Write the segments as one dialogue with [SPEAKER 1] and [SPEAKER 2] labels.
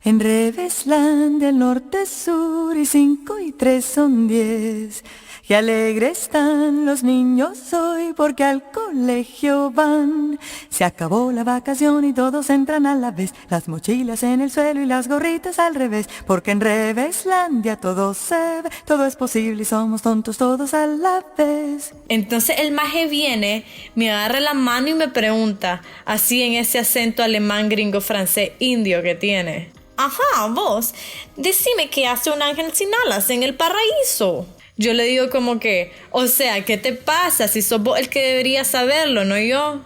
[SPEAKER 1] En Reveslandia el norte es sur y 5 y 3 son 10. Qué alegres están los niños hoy porque al colegio van. Se acabó la vacación y todos entran a la vez. Las mochilas en el suelo y las gorritas al revés. Porque en Reveslandia todo se ve, todo es posible y somos tontos todos a la vez.
[SPEAKER 2] Entonces el maje viene, me agarra la mano y me pregunta, así en ese acento alemán, gringo, francés, indio que tiene. Ajá, vos, decime qué hace un ángel sin alas en el paraíso. Yo le digo como que, o sea, ¿qué te pasa? Si sos vos el que debería saberlo, no yo.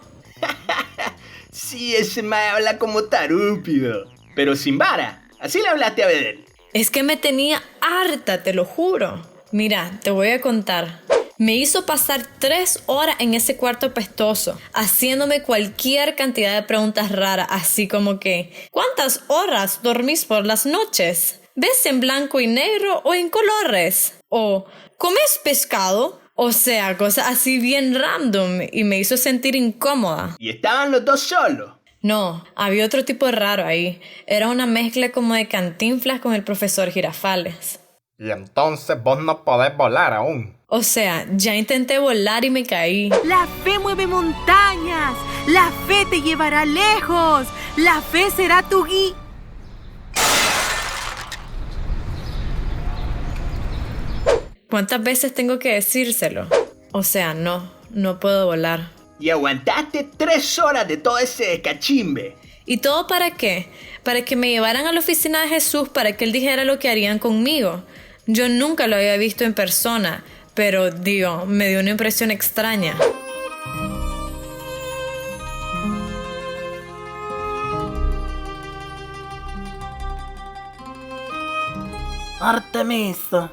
[SPEAKER 3] Sí, ese mae habla como tarúpido, pero sin vara. Así le hablaste a Bedel.
[SPEAKER 2] Es que me tenía harta, te lo juro. Mira, te voy a contar. Me hizo pasar 3 horas en ese cuarto apestoso, haciéndome cualquier cantidad de preguntas raras, así como que, ¿cuántas horas dormís por las noches? ¿Ves en blanco y negro o en colores? O, ¿comes pescado? O sea, cosas así bien random y me hizo sentir incómoda.
[SPEAKER 3] ¿Y estaban los dos solos?
[SPEAKER 2] No, había otro tipo raro ahí. Era una mezcla como de Cantinflas con el profesor Girafales.
[SPEAKER 4] Y entonces vos no podés volar aún.
[SPEAKER 2] O sea, ya intenté volar y me caí.
[SPEAKER 5] La fe mueve montañas. La fe te llevará lejos. La fe será tu guía.
[SPEAKER 2] ¿Cuántas veces tengo que decírselo? O sea, no puedo volar.
[SPEAKER 3] Y aguantaste 3 horas de todo ese descachimbe.
[SPEAKER 2] ¿Y todo para qué? Para que me llevaran a la oficina de Jesús para que él dijera lo que harían conmigo. Yo nunca lo había visto en persona, pero, digo, me dio una impresión extraña.
[SPEAKER 6] Artemisa,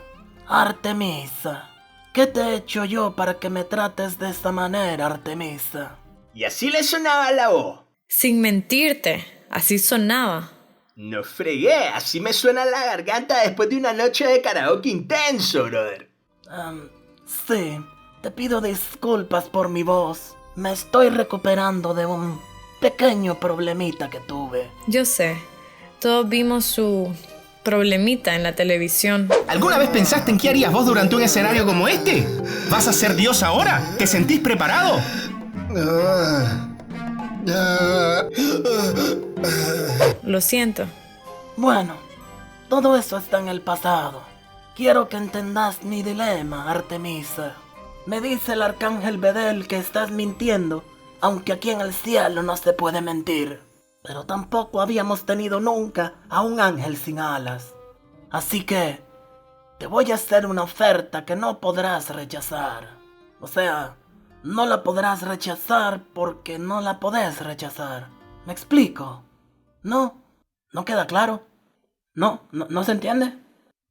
[SPEAKER 6] Artemisa, ¿qué te he hecho yo para que me trates de esta manera, Artemisa?
[SPEAKER 3] Y así le sonaba la voz.
[SPEAKER 2] Sin mentirte, así sonaba.
[SPEAKER 3] No fregué, así me suena la garganta después de una noche de karaoke intenso, brother.
[SPEAKER 6] Sí, te pido disculpas por mi voz. Me estoy recuperando de un pequeño problemita que tuve.
[SPEAKER 2] Yo sé, todos vimos su problemita en la televisión.
[SPEAKER 7] ¿Alguna vez pensaste en qué harías vos durante un escenario como este? ¿Vas a ser Dios ahora? ¿Te sentís preparado?
[SPEAKER 2] Lo siento.
[SPEAKER 6] Bueno, todo eso está en el pasado. Quiero que entendas mi dilema, Artemisa. Me dice el arcángel Bedel que estás mintiendo, aunque aquí en el cielo no se puede mentir. Pero tampoco habíamos tenido nunca a un ángel sin alas. Así que te voy a hacer una oferta que no podrás rechazar. O sea, no la podrás rechazar porque no la podés rechazar. ¿Me explico? ¿No? ¿No queda claro? ¿No se entiende?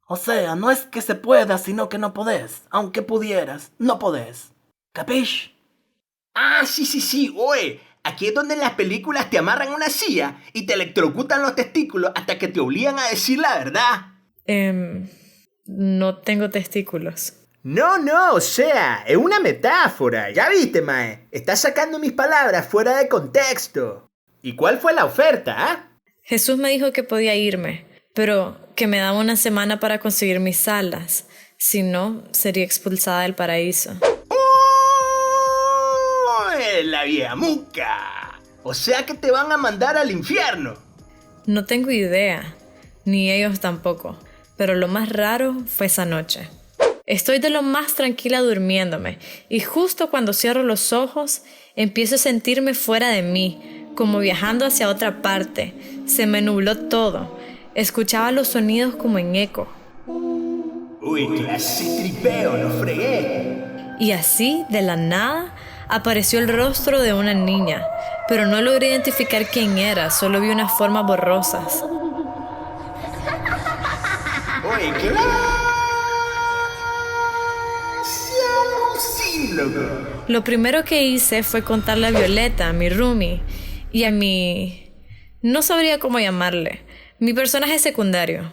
[SPEAKER 6] O sea, no es que se pueda, sino que no podés. Aunque pudieras, no podés. ¿Capish?
[SPEAKER 3] Ah, sí, oye. Aquí es donde en las películas te amarran a una silla y te electrocutan los testículos hasta que te obligan a decir la verdad.
[SPEAKER 2] No tengo testículos.
[SPEAKER 3] No, o sea, es una metáfora. Ya viste, mae. Estás sacando mis palabras fuera de contexto. ¿Y cuál fue la oferta, ah?
[SPEAKER 2] Jesús me dijo que podía irme, pero que me daba una semana para conseguir mis alas. Si no, sería expulsada del paraíso.
[SPEAKER 3] La vieja muca. O sea que te van a mandar al infierno.
[SPEAKER 2] No tengo idea, ni ellos tampoco, pero lo más raro fue esa noche. Estoy de lo más tranquila durmiéndome y justo cuando cierro los ojos empiezo a sentirme fuera de mí, como viajando hacia otra parte. Se me nubló todo. Escuchaba los sonidos como en eco.
[SPEAKER 3] Uy, clase tripeo, no fregué.
[SPEAKER 2] Y así, de la nada, apareció el rostro de una niña, pero no logré identificar quién era, solo vi unas formas borrosas.
[SPEAKER 3] Oye, clase alucín,
[SPEAKER 2] Lo primero que hice fue contarle a Violeta, a mi roomie, y a mi... no sabría cómo llamarle, mi personaje secundario.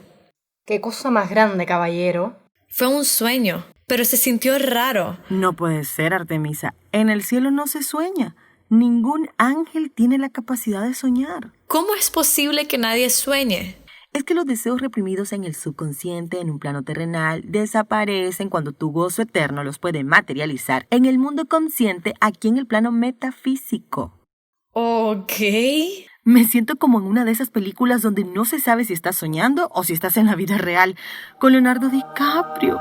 [SPEAKER 8] ¿Qué cosa más grande, caballero?
[SPEAKER 2] Fue un sueño, pero se sintió raro.
[SPEAKER 5] No puede ser, Artemisa. En el cielo no se sueña. Ningún ángel tiene la capacidad de soñar.
[SPEAKER 2] ¿Cómo es posible que nadie sueñe?
[SPEAKER 1] Es que los deseos reprimidos en el subconsciente, en un plano terrenal, desaparecen cuando tu gozo eterno los puede materializar en el mundo consciente, aquí en el plano metafísico.
[SPEAKER 2] Ok.
[SPEAKER 1] Me siento como en una de esas películas donde no se sabe si estás soñando o si estás en la vida real, con Leonardo DiCaprio.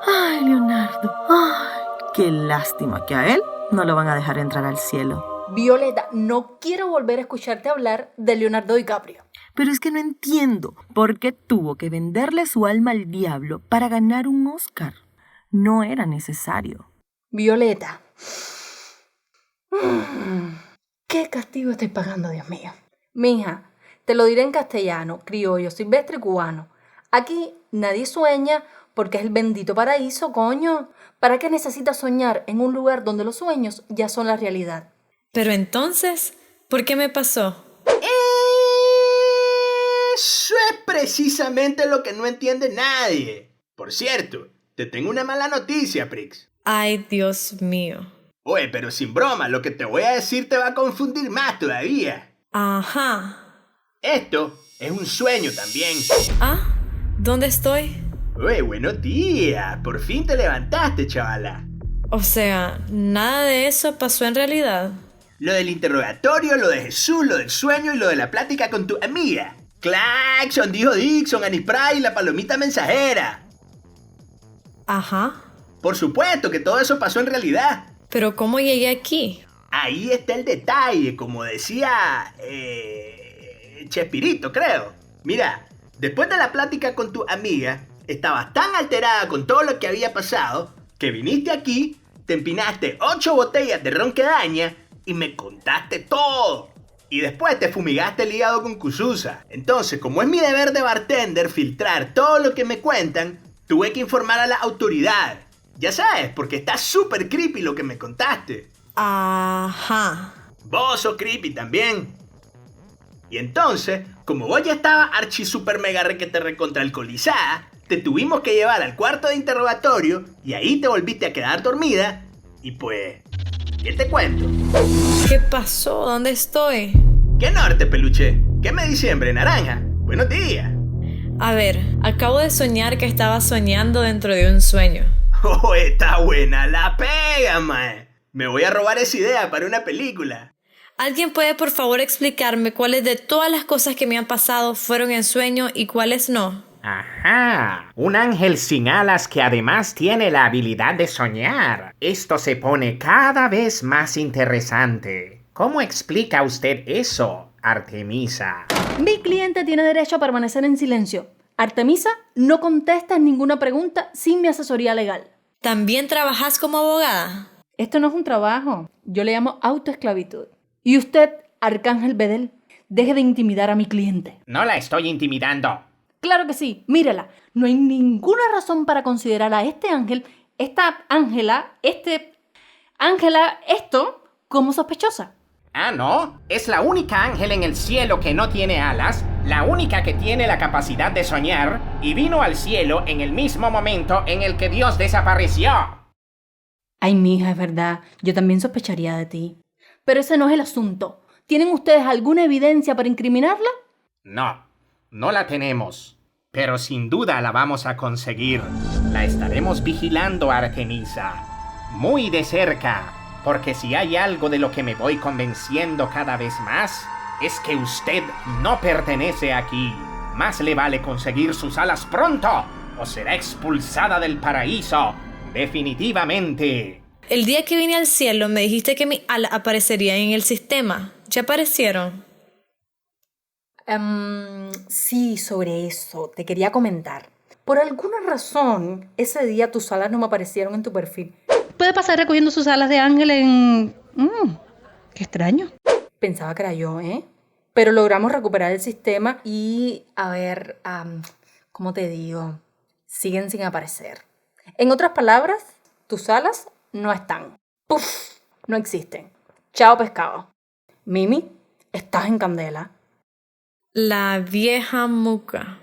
[SPEAKER 1] Ay, Leonardo. Ay, qué lástima que a él no lo van a dejar entrar al cielo.
[SPEAKER 8] Violeta, no quiero volver a escucharte hablar de Leonardo DiCaprio.
[SPEAKER 1] Pero es que no entiendo por qué tuvo que venderle su alma al diablo para ganar un Oscar. No era necesario.
[SPEAKER 8] Violeta. ¿Qué castigo estoy pagando, Dios mío? Mija, te lo diré en castellano, criollo, silvestre cubano. Aquí nadie sueña porque es el bendito paraíso, coño. ¿Para qué necesitas soñar en un lugar donde los sueños ya son la realidad?
[SPEAKER 2] Pero entonces, ¿por qué me pasó?
[SPEAKER 3] Eso es precisamente lo que no entiende nadie. Por cierto, te tengo una mala noticia, Prix.
[SPEAKER 2] Ay, Dios mío.
[SPEAKER 3] Oye, pero sin broma, lo que te voy a decir te va a confundir más todavía.
[SPEAKER 2] Ajá.
[SPEAKER 3] Esto es un sueño también.
[SPEAKER 2] ¿Ah? ¿Dónde estoy?
[SPEAKER 3] Oye, buenos días. Por fin te levantaste, chavala.
[SPEAKER 2] O sea, ¿nada de eso pasó en realidad?
[SPEAKER 3] Lo del interrogatorio, lo de Jesús, lo del sueño y lo de la plática con tu amiga. Claxon, dijo Dixon, Annie Pry y la palomita mensajera.
[SPEAKER 2] Ajá.
[SPEAKER 3] Por supuesto que todo eso pasó en realidad.
[SPEAKER 2] ¿Pero cómo llegué aquí?
[SPEAKER 3] Ahí está el detalle, como decía Chespirito, creo. Mira, después de la plática con tu amiga, estabas tan alterada con todo lo que había pasado que viniste aquí, te empinaste 8 botellas de ron que daña y me contaste todo. Y después te fumigaste el hígado con Cususa. Entonces, como es mi deber de bartender filtrar todo lo que me cuentan, tuve que informar a la autoridad. Ya sabes, porque está súper creepy lo que me contaste.
[SPEAKER 2] Ajá.
[SPEAKER 3] Vos sos creepy también. Y entonces, como vos ya estabas archi super mega requete recontra alcoholizada, te tuvimos que llevar al cuarto de interrogatorio y ahí te volviste a quedar dormida. Y pues, ¿qué te cuento?
[SPEAKER 2] ¿Qué pasó? ¿Dónde estoy?
[SPEAKER 3] ¿Qué norte, peluche? ¿Qué me diciembre, naranja? Buenos días.
[SPEAKER 2] A ver, acabo de soñar que estaba soñando dentro de un sueño.
[SPEAKER 3] Oh, está buena la pega, mae. Me voy a robar esa idea para una película.
[SPEAKER 2] ¿Alguien puede por favor explicarme cuáles de todas las cosas que me han pasado fueron en sueño y cuáles no?
[SPEAKER 4] Ajá, un ángel sin alas que además tiene la habilidad de soñar. Esto se pone cada vez más interesante. ¿Cómo explica usted eso, Artemisa?
[SPEAKER 8] Mi cliente tiene derecho a permanecer en silencio. Artemisa, no contestas ninguna pregunta sin mi asesoría legal.
[SPEAKER 2] ¿También trabajas como abogada?
[SPEAKER 8] Esto no es un trabajo. Yo le llamo autoesclavitud. Y usted, Arcángel Bedel, deje de intimidar a mi cliente.
[SPEAKER 4] No la estoy intimidando.
[SPEAKER 8] Claro que sí, mírela. No hay ninguna razón para considerar a este ángel, esta Ángela, esto como sospechosa.
[SPEAKER 4] Ah, ¿no? Es la única ángel en el cielo que no tiene alas, la única que tiene la capacidad de soñar, y vino al cielo en el mismo momento en el que Dios desapareció.
[SPEAKER 8] Ay, mija, es verdad. Yo también sospecharía de ti. Pero ese no es el asunto. ¿Tienen ustedes alguna evidencia para incriminarla?
[SPEAKER 4] No, no la tenemos. Pero sin duda la vamos a conseguir. La estaremos vigilando, Artemisa. Muy de cerca. Porque si hay algo de lo que me voy convenciendo cada vez más, es que usted no pertenece aquí. Más le vale conseguir sus alas pronto, o será expulsada del paraíso. Definitivamente.
[SPEAKER 2] El día que vine al cielo me dijiste que mis alas aparecerían en el sistema. ¿Ya aparecieron?
[SPEAKER 8] Sí, sobre eso. Te quería comentar. Por alguna razón, ese día tus alas no me aparecieron en tu perfil.
[SPEAKER 5] Puede pasar recogiendo sus alas de ángel en... qué extraño.
[SPEAKER 8] Pensaba que era yo, ¿eh? Pero logramos recuperar el sistema y, a ver, ¿cómo te digo? Siguen sin aparecer. En otras palabras, tus alas no están. ¡Puf! No existen. Chao, pescado. Mimi, estás en candela.
[SPEAKER 2] La vieja muca.